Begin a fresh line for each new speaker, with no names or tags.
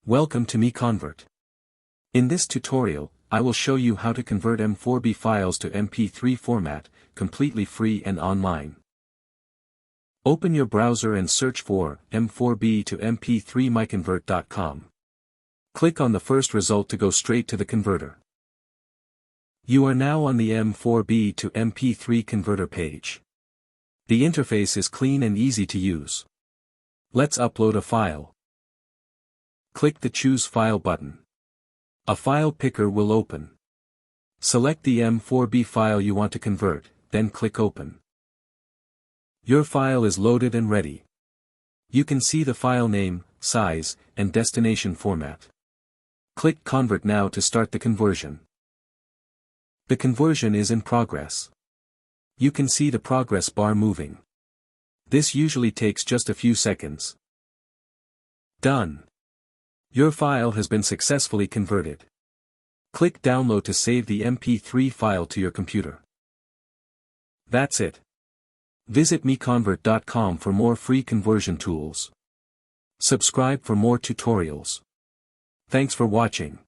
Welcome to MiConvert. In this tutorial, I will show you how to convert M4B files to MP3 format, completely free and online. Open your browser and search for M4B to MP3 MiConvert.com. Click on the first result to go straight to the converter. You are now on the M4B to MP3 converter page. The interface is clean and easy to use. Let's upload a file. Click the Choose File button. A file picker will open. Select the M4B file you want to convert, then click Open. Your file is loaded and ready. You can see the file name, size, and destination format. Click Convert now to start the conversion. The conversion is in progress. You can see the progress bar moving. This usually takes just a few seconds. Done. Your file has been successfully converted. Click Download to save the MP3 file to your computer. That's it. Visit MiConvert.com for more free conversion tools. Subscribe for more tutorials. Thanks for watching.